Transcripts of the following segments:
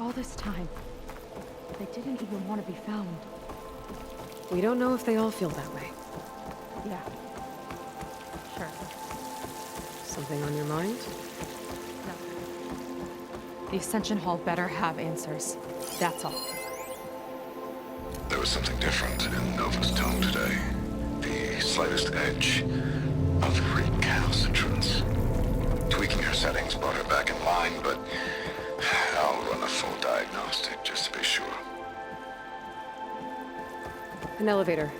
all this time, they didn't even want to be found. We don't know if they all feel that way. Yeah. Sure. Something on your mind? No. The Ascension Hall better have answers. That's all. There was something different in Nova's tone today. The slightest edge of recalcitrance. Tweaking her settings brought her back in line, but I'll run a full diagnostic just to be sure. An elevator.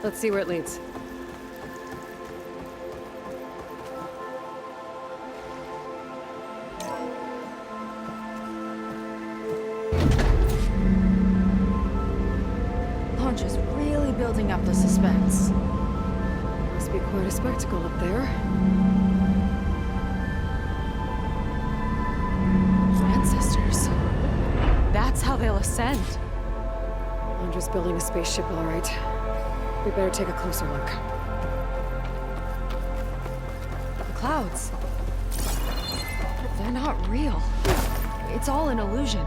Let's see where it leads. Launch is really building up the suspense. Must be quite a spectacle up there. Ancestors. That's how they'll ascend. Londra's building a spaceship, all right. We better take a closer look. The clouds. They're not real. It's all an illusion.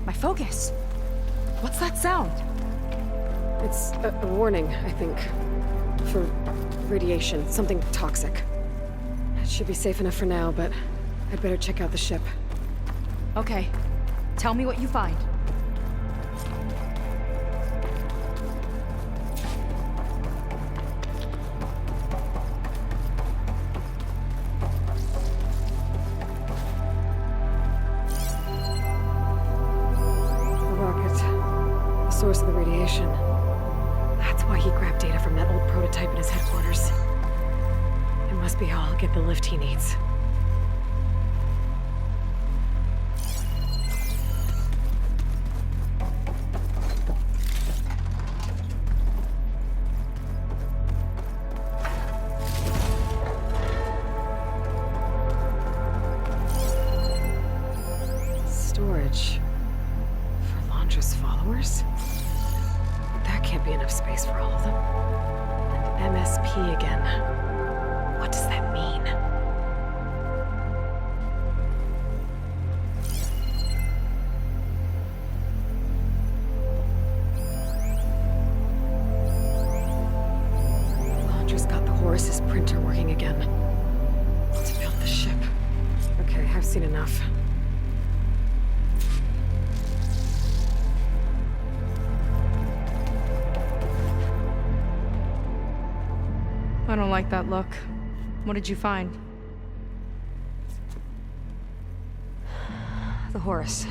My focus. What's that sound? It's a warning, I think. For radiation, something toxic. It should be safe enough for now, but I'd better check out the ship. Okay. Tell me what you find. The rocket. The source of the radiation. That's why he grabbed data from that old prototype in his headquarters. It must be how I'll get the lift he needs. Storage. For Londra's followers? That can't be enough space for all of them. And MSP again. What does that mean? Londra's got the Horus's printer working again. To build the ship. Okay, I've seen enough. I don't like that look. What did you find? The Horus.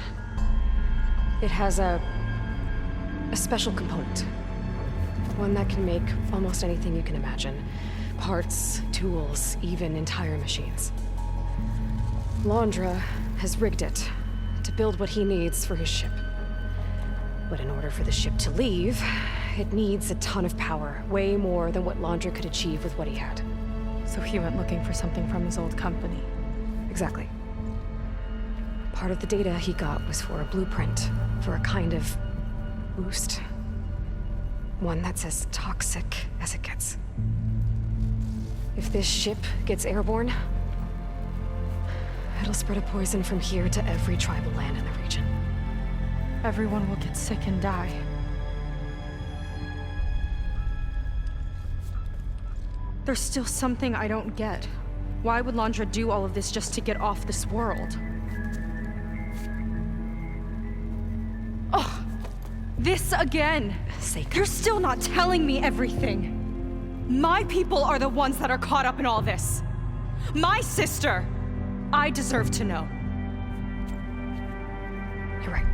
It has a special component. One that can make almost anything you can imagine. Parts, tools, even entire machines. Londra has rigged it to build what he needs for his ship. But in order for the ship to leave, it needs a ton of power, way more than what Londra could achieve with what he had. So he went looking for something from his old company. Exactly. Part of the data he got was for a blueprint, for a kind of boost. One that's as toxic as it gets. If this ship gets airborne, it'll spread a poison from here to every tribal land in the region. Everyone will get sick and die. There's still something I don't get. Why would Londra do all of this just to get off this world? Oh, this again! You're still not telling me everything. My people are the ones that are caught up in all this. My sister! I deserve to know. You're right.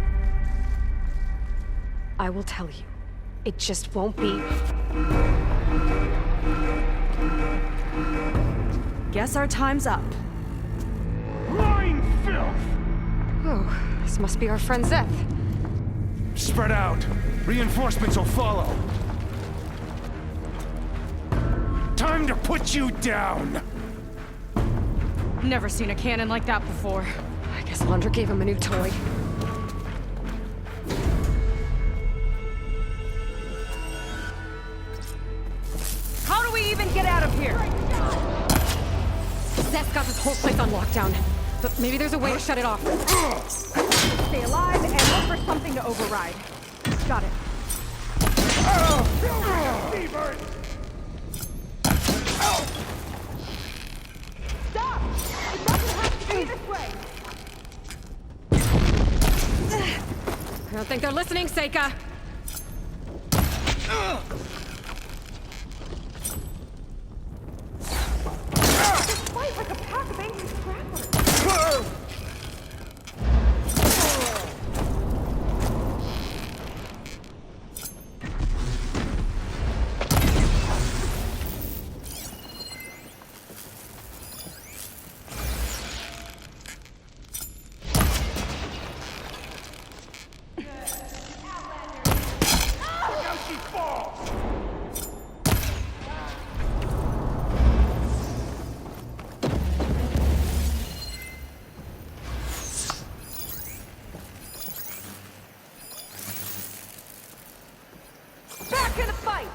I will tell you. It just won't be... Guess our time's up. Lying filth! Oh, this must be our friend Zeth. Spread out. Reinforcements will follow. Time to put you down! Never seen a cannon like that before. I guess Londra gave him a new toy. Whole place on lockdown. But maybe there's a way to shut it off. Stay alive and look for something to override. Got it. Stop! It doesn't have to be this way! I don't think they're listening, Seika. Fight like a pack of angry scrappers! Back in the fight!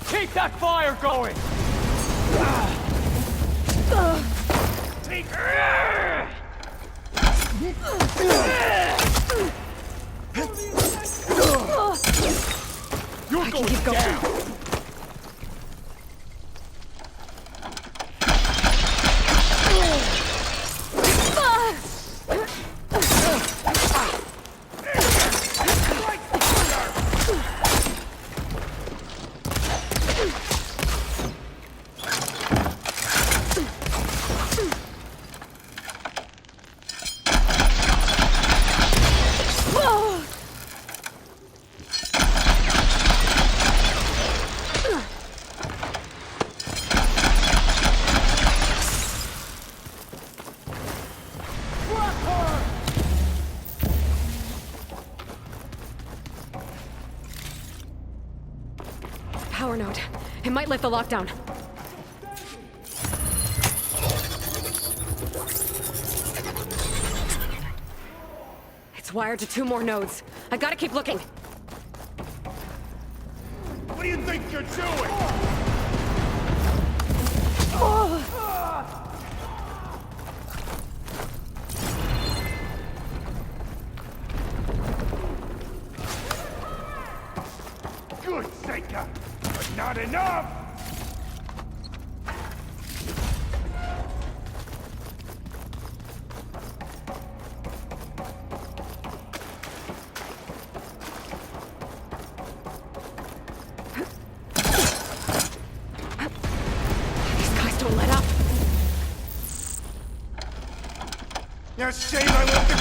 Keep that fire going! You're going down! Power node. It might lift the lockdown. It's wired to 2 more nodes. I gotta keep looking. What do you think you're doing? Good, Seika, but not enough! These guys don't let up. Now shame I let the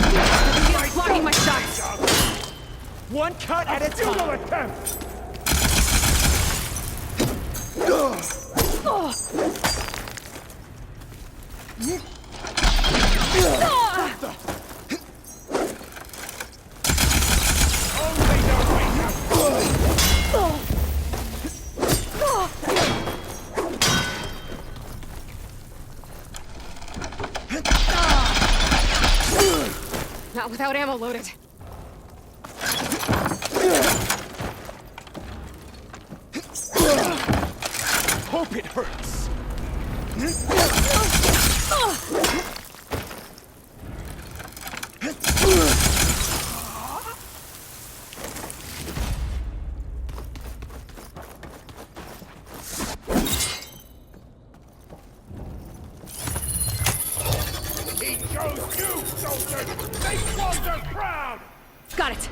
He's blocking my shots. One cut at a time. Futile attempt. Not without ammo loaded. hope it hurts. He chose you, soldiers! They won their crown! Got it!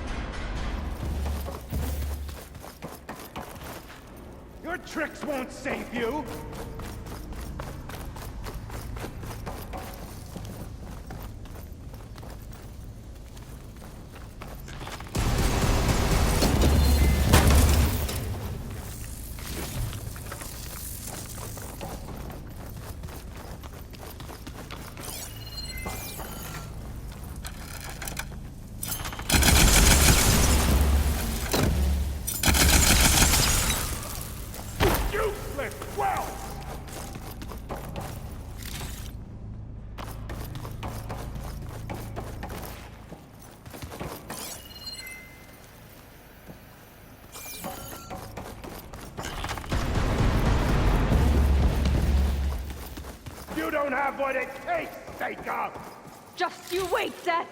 Your tricks won't save you! Useless! Well! You don't have what it takes, Seika! Just you wait, Seth!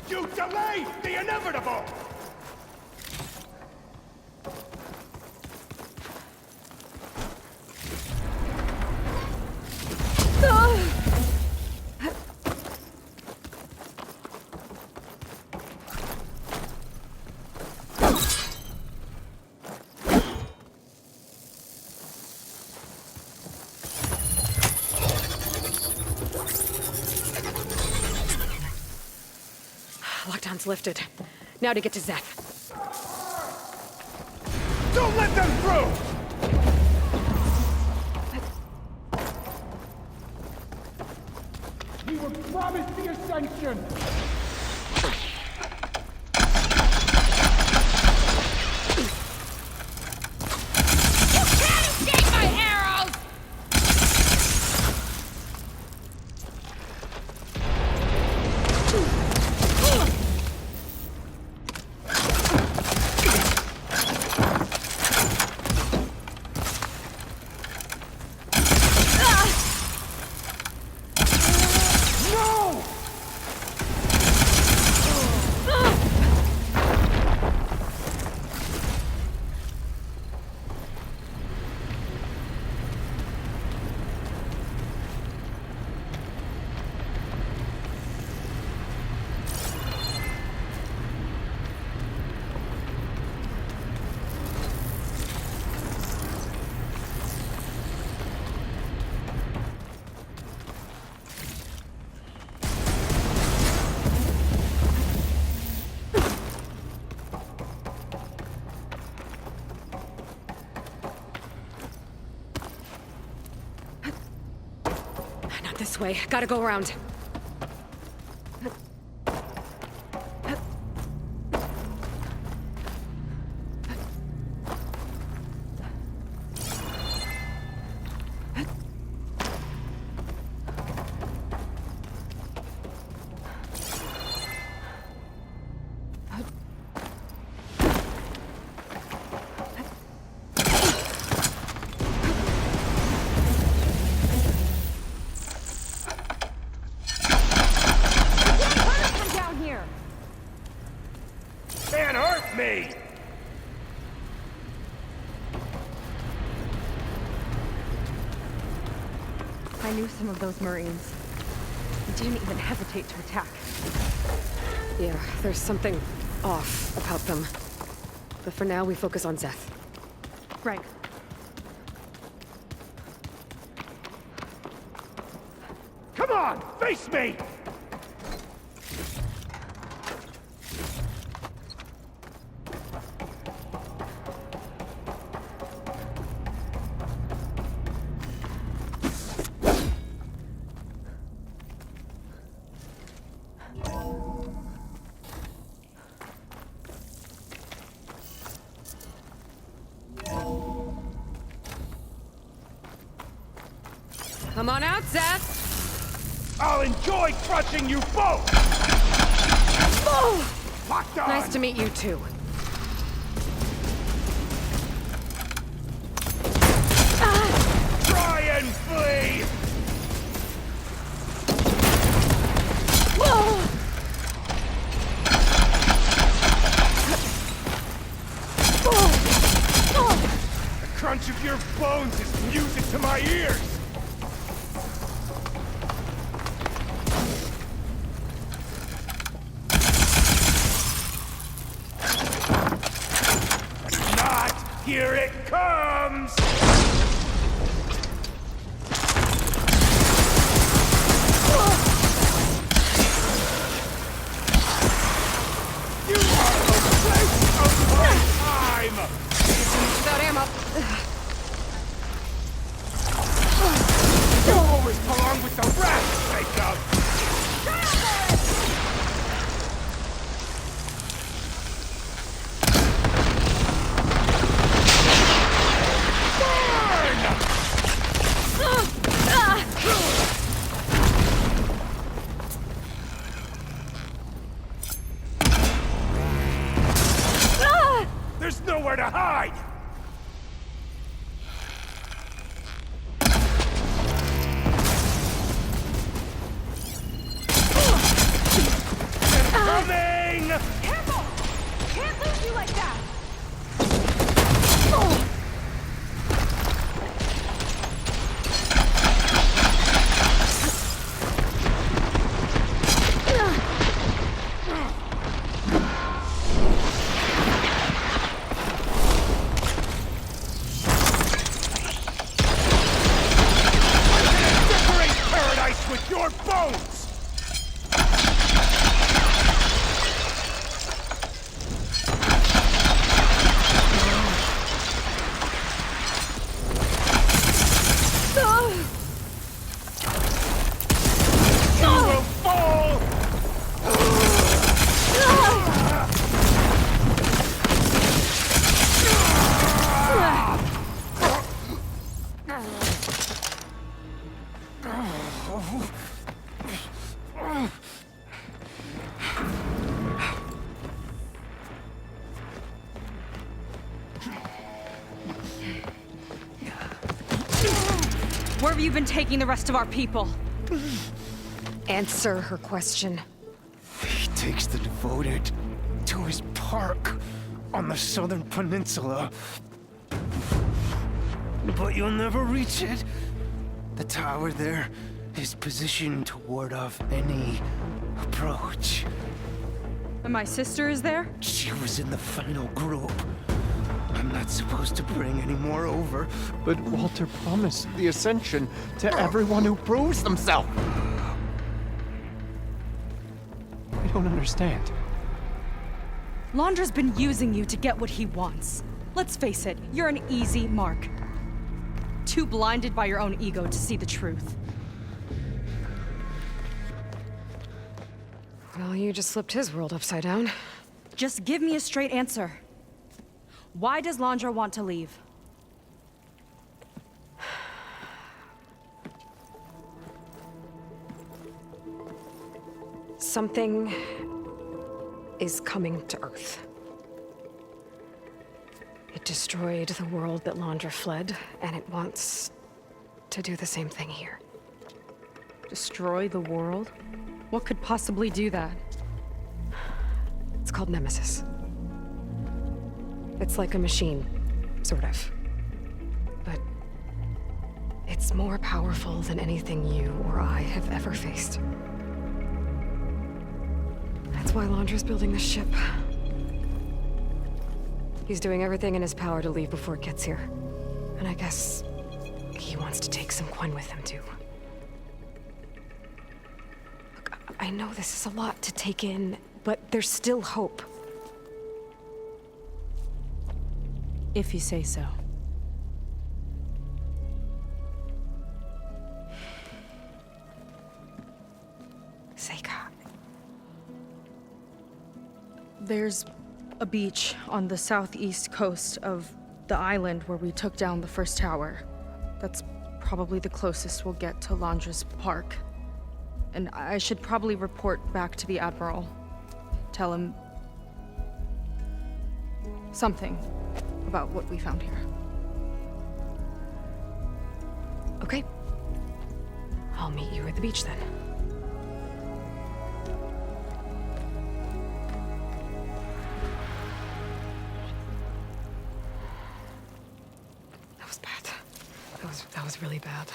You delayed the inevitable! Lockdown's lifted. Now to get to Zeth. Don't let them through! We were promised the ascension! No! Not this way. Gotta go around. Can't hurt me! I knew some of those Marines. They didn't even hesitate to attack. Yeah, there's something off about them. But for now, we focus on Zeth. Right. Come on, face me! Come on out, Zeth! I'll enjoy crushing you both! Oh! Locked on! Nice to meet you too. Try and flee! The crunch of your bones is music to my ears! Not! Here it comes! You are the waste of my time! Without ammo. You always belong with the rest, Jacob! There's nowhere to hide! Coming! Careful! Can't lose you like that! Decorate paradise with your bones! You will fall! Where have you been taking the rest of our people? Answer her question. He takes the devoted to his park on the southern peninsula. But you'll never reach it. The tower there is positioned to ward off any approach. And my sister is there? She was in the final group. I'm not supposed to bring any more over. But Walter promised the Ascension to everyone who proves themselves. I don't understand. Londra's been using you to get what he wants. Let's face it, you're an easy mark. Too blinded by your own ego to see the truth. Well, you just flipped his world upside down. Just give me a straight answer. Why does Londra want to leave? Something is coming to Earth. It destroyed the world that Londra fled, and it wants to do the same thing here. Destroy the world? What could possibly do that? It's called Nemesis. It's like a machine, sort of. But it's more powerful than anything you or I have ever faced. That's why Londra's building this ship. He's doing everything in his power to leave before it gets here. And I guess he wants to take some Quen with him, too. Look, I know this is a lot to take in, but there's still hope. If you say so. Seika. There's a beach on the southeast coast of the island where we took down the first tower. That's probably the closest we'll get to Londra's park. and I should probably report back to the Admiral. Tell him... something about what we found here. Okay. I'll meet you at the beach then. That was bad. That was really bad.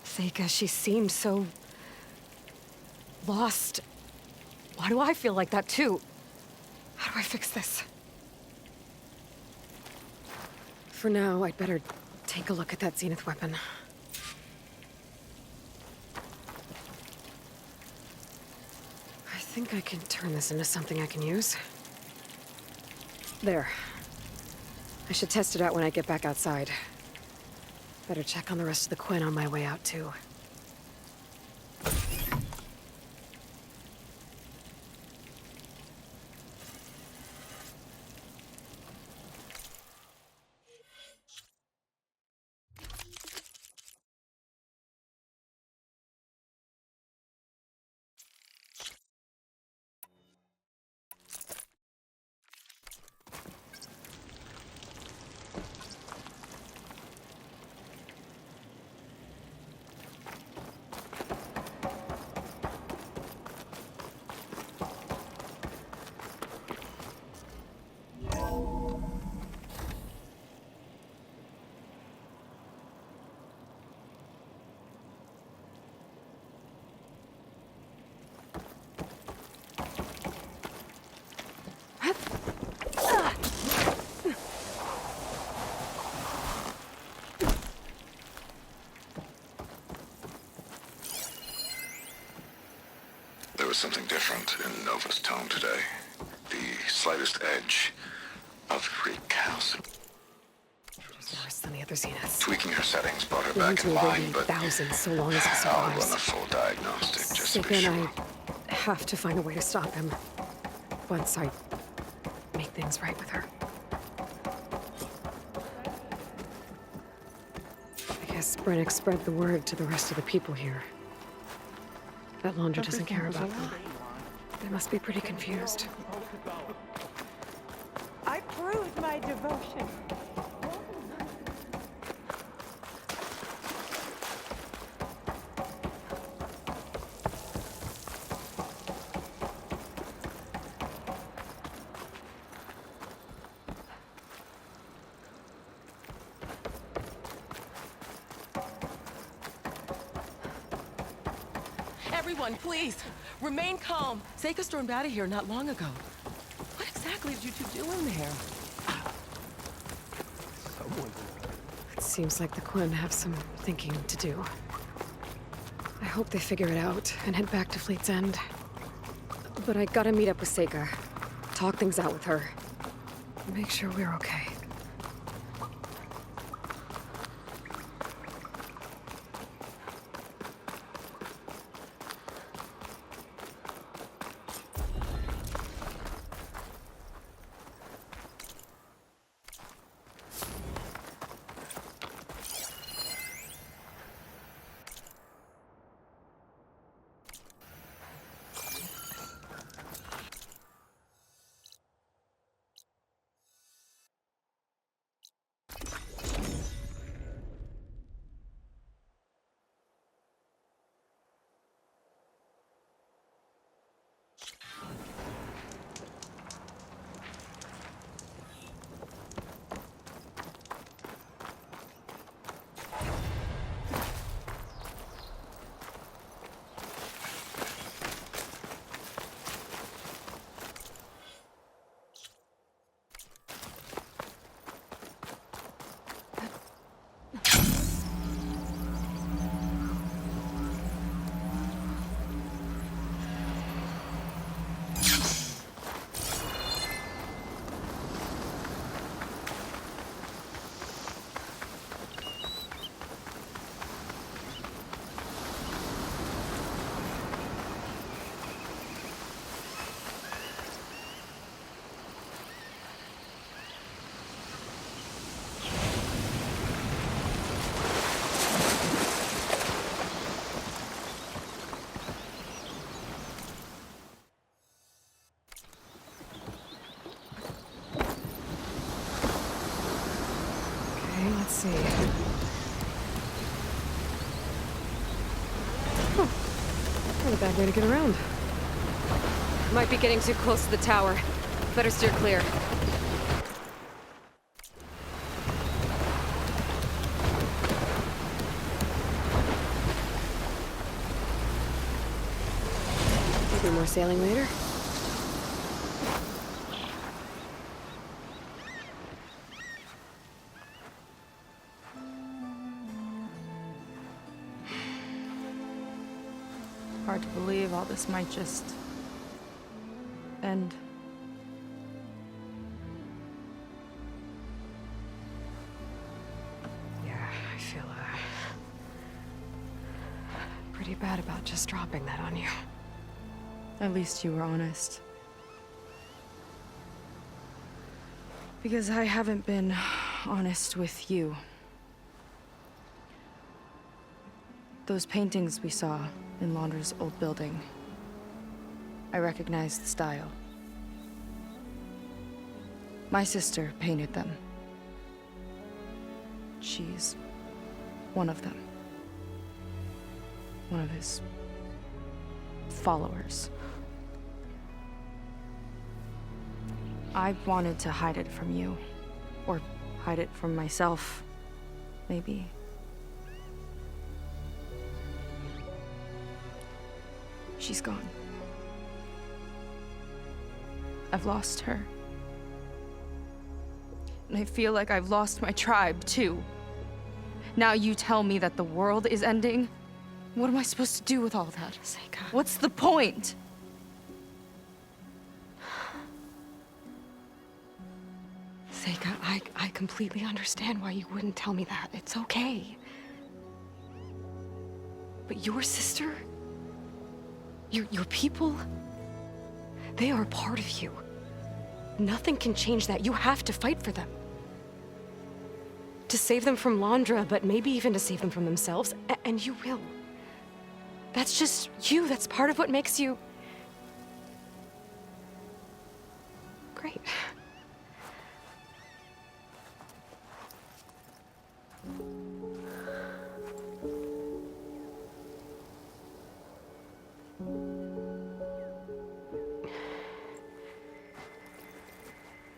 Seika, she seemed so... lost. Why do I feel like that too? How do I fix this? For now, I'd better take a look at that Zenith weapon. I think I can turn this into something I can use. There. I should test it out when I get back outside. Better check on the rest of the Quinn on my way out, too. There was something different in Nova's tone today. The slightest edge of recalcitrance. Worse than the other Zeniths. Tweaking her settings brought her Going back to in a line, radiant but thousands so long as it I'll run a survives. full diagnostic just to be Seika sure. and I have to find a way to stop him. Once I make things right with her. I guess Brennick spread the word to the rest of the people here. That Laundra doesn't care about them. They must be pretty confused. I proved my devotion. Everyone, please, remain calm. Seika stormed out of here not long ago. What exactly did you two do in there? It seems like the Quinn have some thinking to do. I hope they figure it out and head back to Fleet's End. But I gotta meet up with Seika. Talk things out with her. Make sure we're okay. see. Not a bad way to get around. Might be getting too close to the tower. Better steer clear. Maybe more sailing later. Hard to believe all this might just end. Yeah, I feel pretty bad about just dropping that on you. At least you were honest. Because I haven't been honest with you. Those paintings we saw in Laundra's old building, I recognized the style. My sister painted them. She's one of them. One of his followers. I wanted to hide it from you. Or hide it from myself, maybe. She's gone. I've lost her. And I feel like I've lost my tribe, too. Now you tell me that the world is ending? What am I supposed to do with all that? Seika. What's the point? Seika, I completely understand why you wouldn't tell me that. It's okay. But your sister? Your people? They are a part of you. Nothing can change that. You have to fight for them. To save them from Laundra, but maybe even to save them from themselves. And you will. That's just you. That's part of what makes you... great.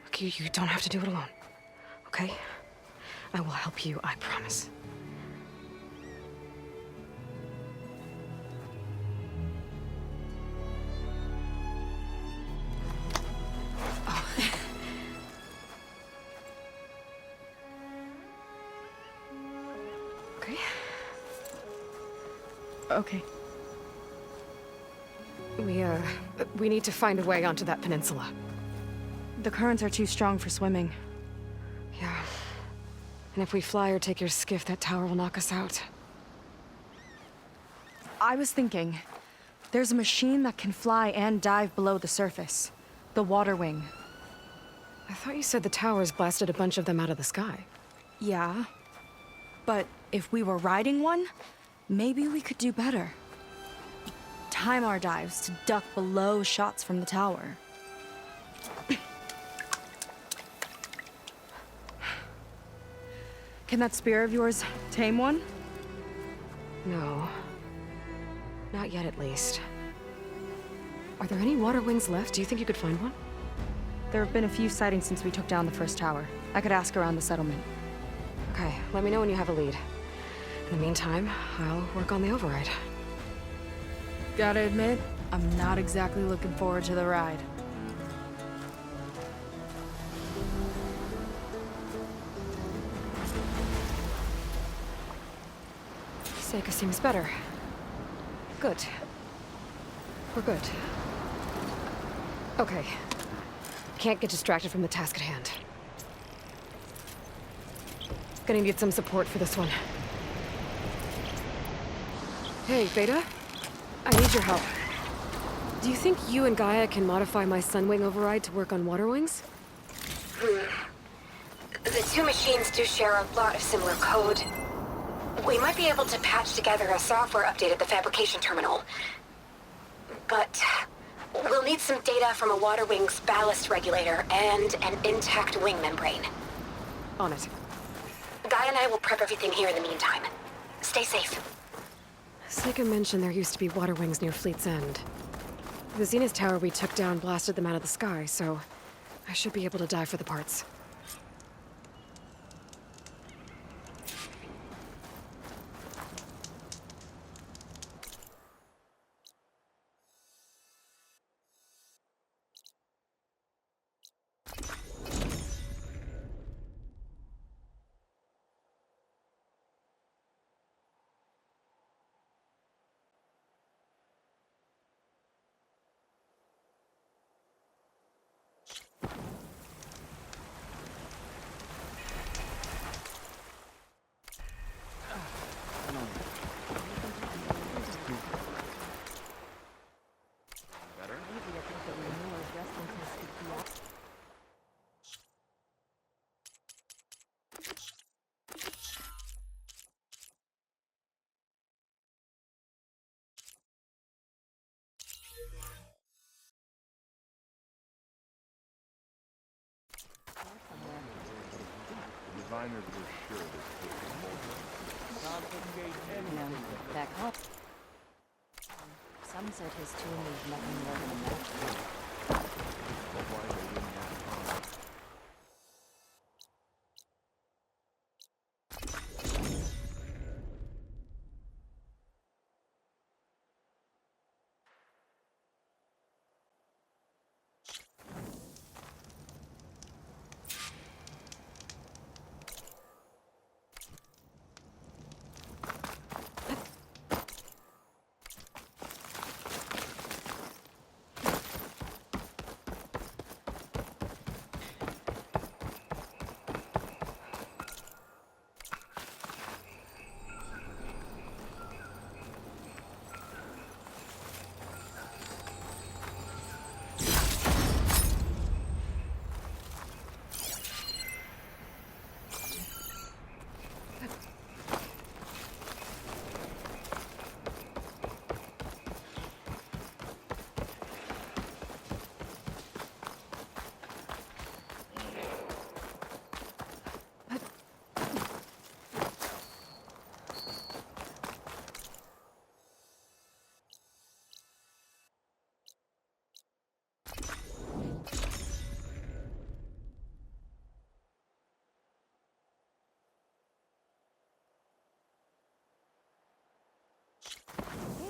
Look, you don't have to do it alone, okay? I will help you, I promise. Oh. Okay. Okay. We need to find a way onto that peninsula. The currents are too strong for swimming. Yeah. And if we fly or take your skiff, that tower will knock us out. I was thinking, there's a machine that can fly and dive below the surface. The water wing. I thought you said the towers blasted a bunch of them out of the sky. Yeah. But if we were riding one, maybe we could do better. Time our dives to duck below shots from the tower. Can that spear of yours tame one? No. Not yet, at least. Are there any water wings left? Do you think you could find one? There have been a few sightings since we took down the first tower. I could ask around the settlement. Okay, let me know when you have a lead. In the meantime, I'll work on the override. Gotta admit, I'm not exactly looking forward to the ride. Seika seems better. Good. We're good. Okay. Can't get distracted from the task at hand. Gonna need some support for this one. Hey, Beta? I need your help. Do you think you and Gaia can modify my Sunwing override to work on water wings? The two machines do share a lot of similar code. We might be able to patch together a software update at the fabrication terminal. But we'll need some data from a water wing's ballast regulator and an intact wing membrane. On it. Gaia Guy and I will prep everything here in the meantime. Stay safe. Seika mentioned there used to be water wings near Fleet's End. The Zenith Tower we took down blasted them out of the sky, so I should be able to dive for the parts. Designers were sure this kid was Back up. Some said his tomb was nothing more than a map. But why they wouldn't have time.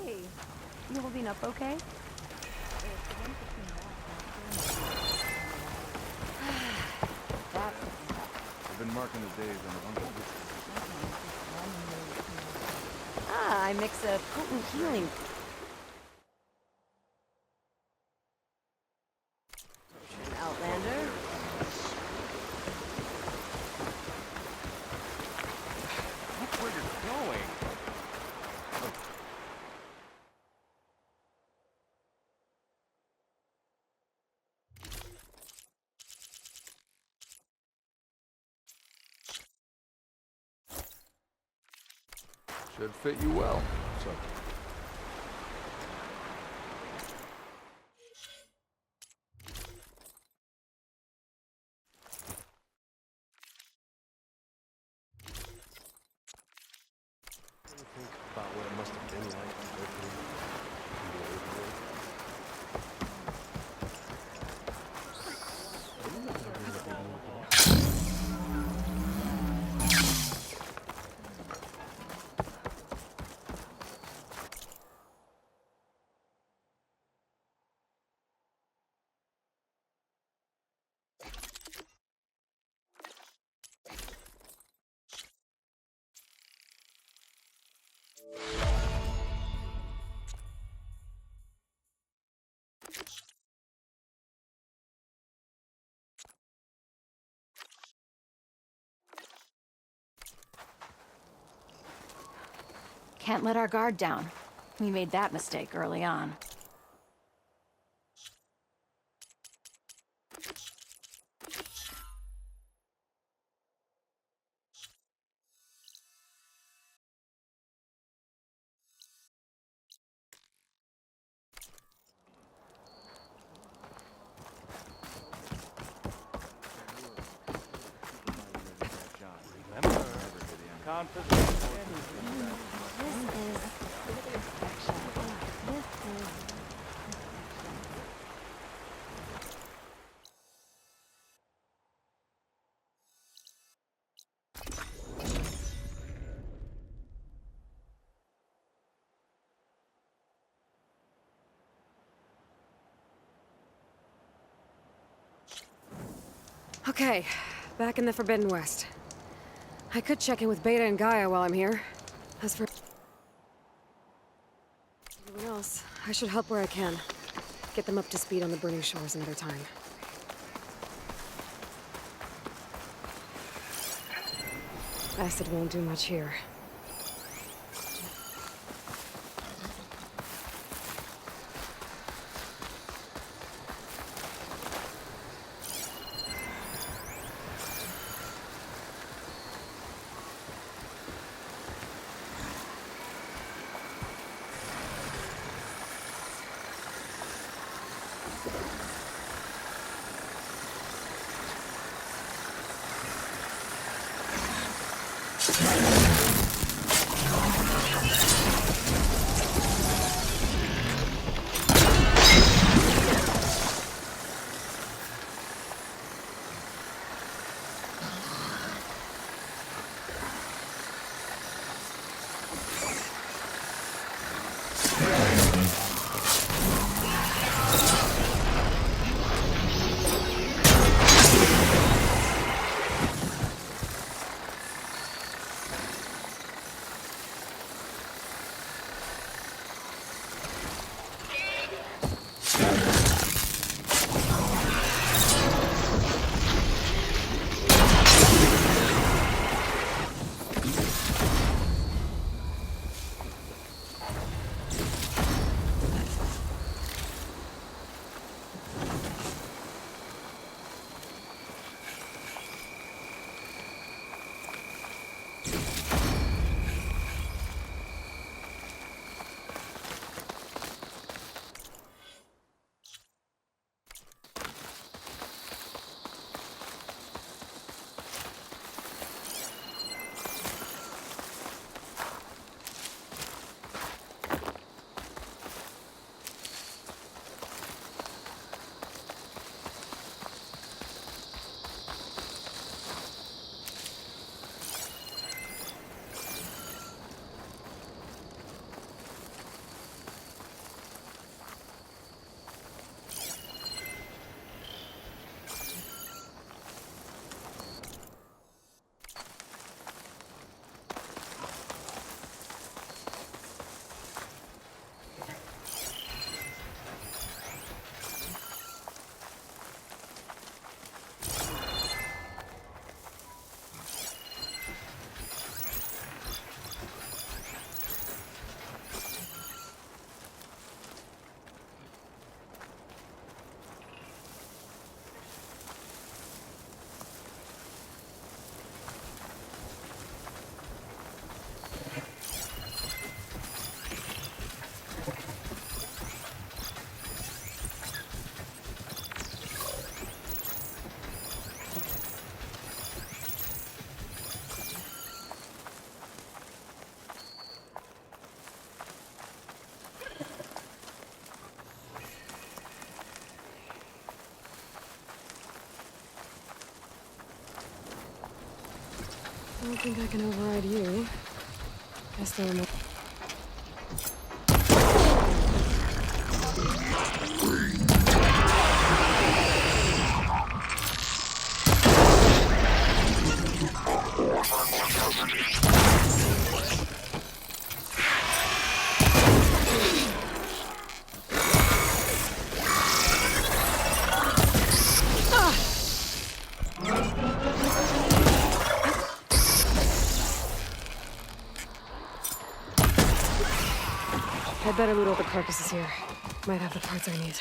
Hey, you holding up okay? I've been marking the days on a bunch of Ah, I mix a potent healing potion, Outlander. Look where you're going! Should fit you well. So. Think about what it must have been like living in the old world. Can't let our guard down. We made that mistake early on. Remember, Okay, back in the Forbidden West. I could check in with Beta and Gaia while I'm here. As for everyone else, I should help where I can. Get them up to speed on the burning shores another time. Acid won't do much here. I don't think I can override you. Guess there are more. I'd better loot all the carcasses here. Might have the parts I need.